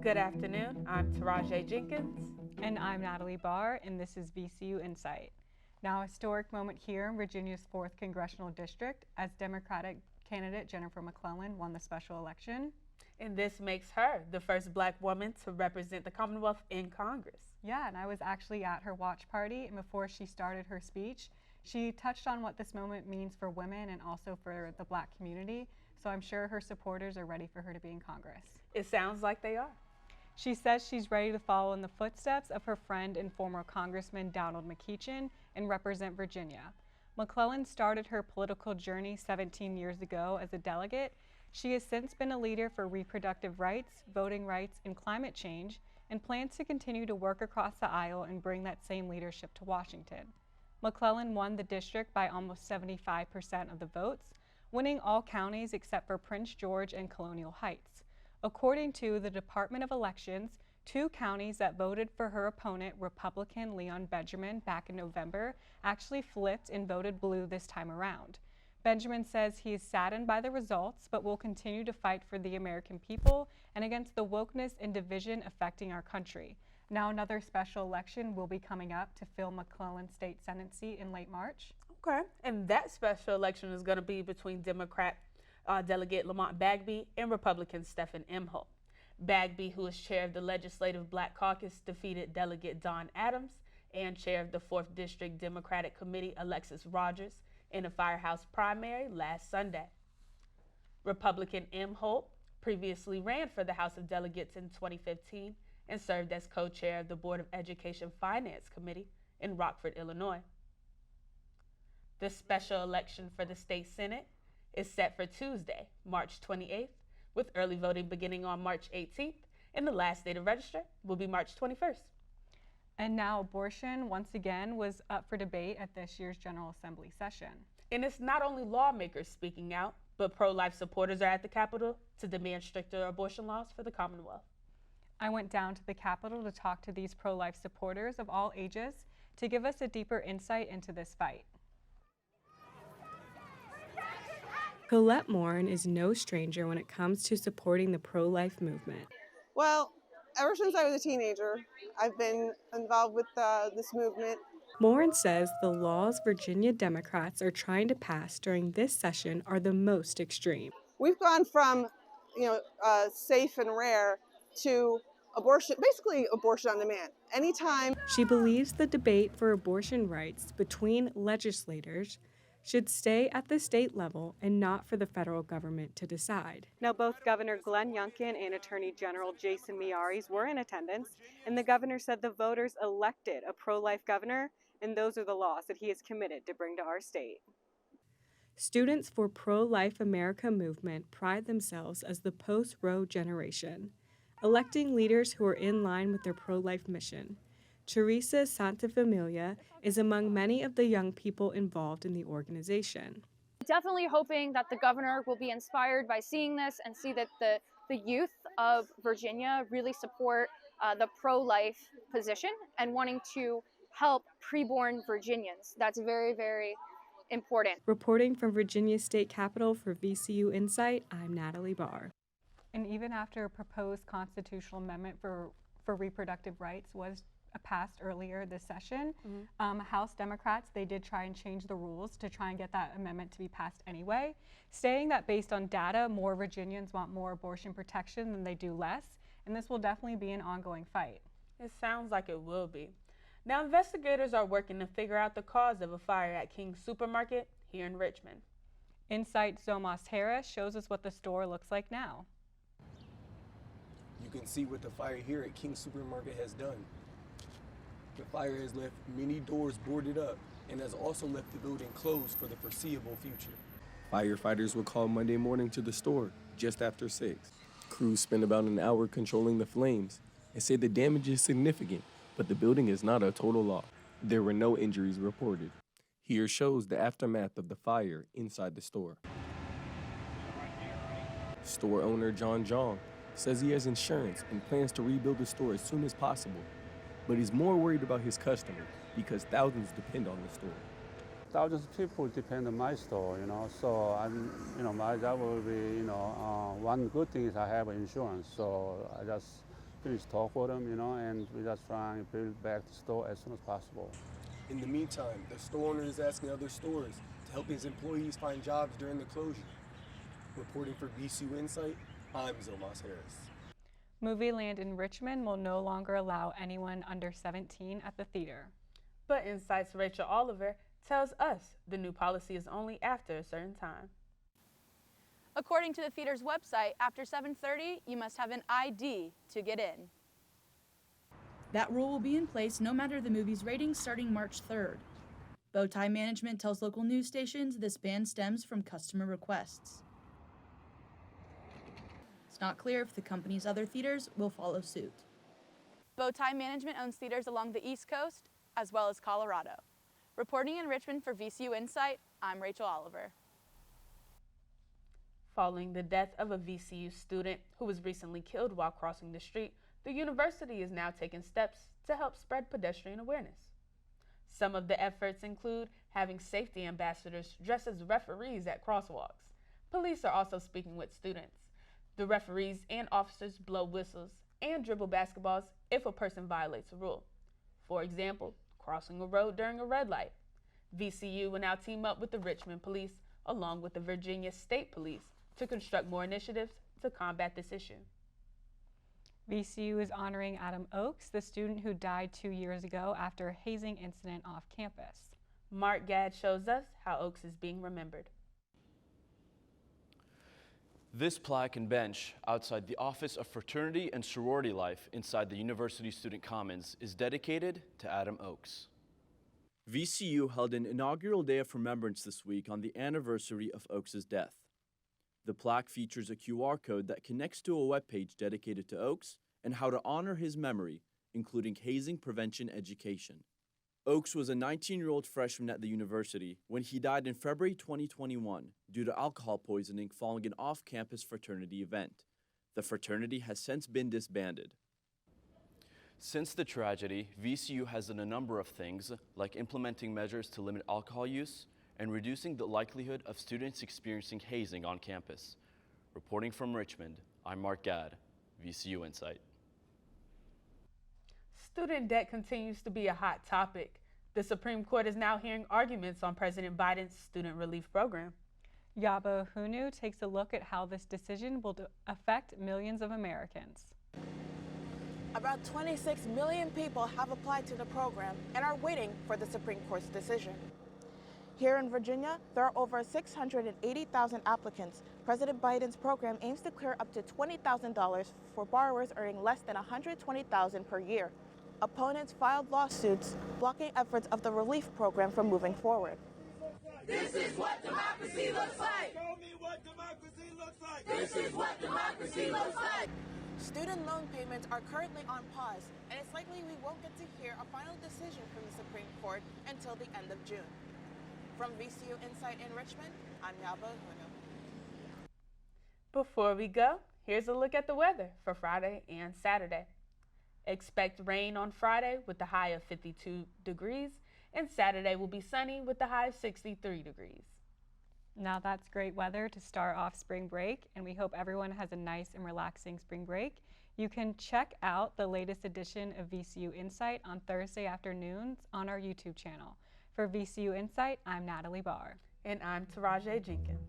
Good afternoon. I'm Taraji Jenkins. And I'm Natalie Barr, and this is VCU InSight. Now, a historic moment here in Virginia's 4th Congressional District as Democratic candidate Jennifer McClellan won the special election. And this makes her the first Black woman to represent the Commonwealth in Congress. Yeah, and I was actually at her watch party, and before she started her speech, she touched on what this moment means for women and also for the Black community. So I'm sure her supporters are ready for her to be in Congress. It sounds like they are. She says she's ready to follow in the footsteps of her friend and former Congressman Donald McEachin and represent Virginia. McClellan started her political journey 17 years ago as a delegate. She has since been a leader for reproductive rights, voting rights, and climate change, and plans to continue to work across the aisle and bring that same leadership to Washington. McClellan won the district by almost 75% of the votes, winning all counties except for Prince George and Colonial Heights. According to the Department of Elections, 2 counties that voted for her opponent, Republican Leon Benjamin, back in November, actually flipped and voted blue this time around. Benjamin says he is saddened by the results, but will continue to fight for the American people and against the wokeness and division affecting our country. Now another special election will be coming up to fill McClellan's state Senate seat in late March. Okay, and that special election is going to be between Democrat Delegate Lamont Bagby and Republican Stephen Imhoff. Bagby, who is chair of the Legislative Black Caucus, defeated Delegate Don Adams and chair of the 4th District Democratic Committee Alexis Rogers in a firehouse primary last Sunday. Republican Imhoff previously ran for the House of Delegates in 2015 and served as co-chair of the Board of Education Finance Committee in Rockford, Illinois. The special election for the state Senate is set for Tuesday, March 28th, with early voting beginning on March 18th, and the last day to register will be March 21st. And now abortion, once again, was up for debate at this year's General Assembly session. And it's not only lawmakers speaking out, but pro-life supporters are at the Capitol to demand stricter abortion laws for the Commonwealth. I went down to the Capitol to talk to these pro-life supporters of all ages to give us a deeper insight into this fight. Colette Morin is no stranger when it comes to supporting the pro-life movement. Well, ever since I was a teenager, I've been involved with this movement. Morin says the laws Virginia Democrats are trying to pass during this session are the most extreme. We've gone from, safe and rare to abortion, basically abortion on demand. Anytime. She believes the debate for abortion rights between legislators should stay at the state level and not for the federal government to decide. Now, both Governor Glenn Youngkin and Attorney General Jason Miyares were in attendance, and the governor said the voters elected a pro-life governor, and those are the laws that he is committed to bring to our state. Students for Pro-Life America movement pride themselves as the post-Roe generation, electing leaders who are in line with their pro-life mission. Teresa Santafamilia is among many of the young people involved in the organization. Definitely hoping that the governor will be inspired by seeing this and see that the youth of Virginia really support the pro-life position and wanting to help preborn Virginians. That's very, very important. Reporting from Virginia State Capitol for VCU InSight, I'm Natalie Barr. And even after a proposed constitutional amendment for reproductive rights was passed earlier this session, House Democrats, they did try and change the rules to try and get that amendment to be passed anyway, stating that based on data, more Virginians want more abortion protection than they do less, and this will definitely be an ongoing fight. It sounds like it will be. Now, investigators are working to figure out the cause of a fire at King's Supermarket here in Richmond. InSight Zomas Harris shows us what the store looks like now. You can see what the fire here at King's Supermarket has done. The fire has left many doors boarded up and has also left the building closed for the foreseeable future. Firefighters were called Monday morning to the store just after 6. Crews spent about an hour controlling the flames and say the damage is significant, but the building is not a total loss. There were no injuries reported. Here shows the aftermath of the fire inside the store. Store owner John says he has insurance and plans to rebuild the store as soon as possible. But he's more worried about his customers because thousands depend on the store. Thousands of people depend on my store, so my job will be, one good thing is I have insurance, so I just finish talk with them, and we're just trying to build back the store as soon as possible. In the meantime, the store owner is asking other stores to help his employees find jobs during the closure. Reporting for VCU InSight, I'm Zilmas Harris. Movieland in Richmond will no longer allow anyone under 17 at the theater. But InSight's Rachel Oliver tells us the new policy is only after a certain time. According to the theater's website, after 7:30, you must have an ID to get in. That rule will be in place no matter the movie's rating starting March 3rd. Bowtie Management tells local news stations this ban stems from customer requests. It's not clear if the company's other theaters will follow suit. Bowtie Management owns theaters along the East Coast as well as Colorado. Reporting in Richmond for VCU InSight, I'm Rachel Oliver. Following the death of a VCU student who was recently killed while crossing the street, the university is now taking steps to help spread pedestrian awareness. Some of the efforts include having safety ambassadors dressed as referees at crosswalks. Police are also speaking with students. The referees and officers blow whistles and dribble basketballs if a person violates a rule. For example, crossing a road during a red light. VCU will now team up with the Richmond Police along with the Virginia State Police to construct more initiatives to combat this issue. VCU is honoring Adam Oakes, the student who died 2 years ago after a hazing incident off campus. Mark Gadd shows us how Oakes is being remembered. This plaque and bench outside the Office of Fraternity and Sorority Life inside the University Student Commons is dedicated to Adam Oakes. VCU held an inaugural day of remembrance this week on the anniversary of Oakes' death. The plaque features a QR code that connects to a webpage dedicated to Oakes and how to honor his memory, including hazing prevention education. Oakes was a 19-year-old freshman at the university when he died in February 2021 due to alcohol poisoning following an off-campus fraternity event. The fraternity has since been disbanded. Since the tragedy, VCU has done a number of things, like implementing measures to limit alcohol use and reducing the likelihood of students experiencing hazing on campus. Reporting from Richmond, I'm Mark Gadd, VCU InSight. Student debt continues to be a hot topic. The Supreme Court is now hearing arguments on President Biden's student relief program. Yabo Hunu takes a look at how this decision will affect millions of Americans. About 26 million people have applied to the program and are waiting for the Supreme Court's decision. Here in Virginia, there are over 680,000 applicants. President Biden's program aims to clear up to $20,000 for borrowers earning less than $120,000 per year. Opponents filed lawsuits blocking efforts of the relief program from moving forward. This is what democracy looks like. Show me what democracy looks like. This is what democracy looks like. Student loan payments are currently on pause, and it's likely we won't get to hear a final decision from the Supreme Court until the end of June. From VCU InSight in Richmond, I'm Yabo Hunu. Before we go, here's a look at the weather for Friday and Saturday. Expect rain on Friday with the high of 52 degrees, and Saturday will be sunny with the high of 63 degrees. Now that's great weather to start off spring break, and we hope everyone has a nice and relaxing spring break. You can check out the latest edition of VCU InSight on Thursday afternoons on our YouTube channel. For VCU InSight, I'm Natalie Barr. And I'm Taraje Jenkins.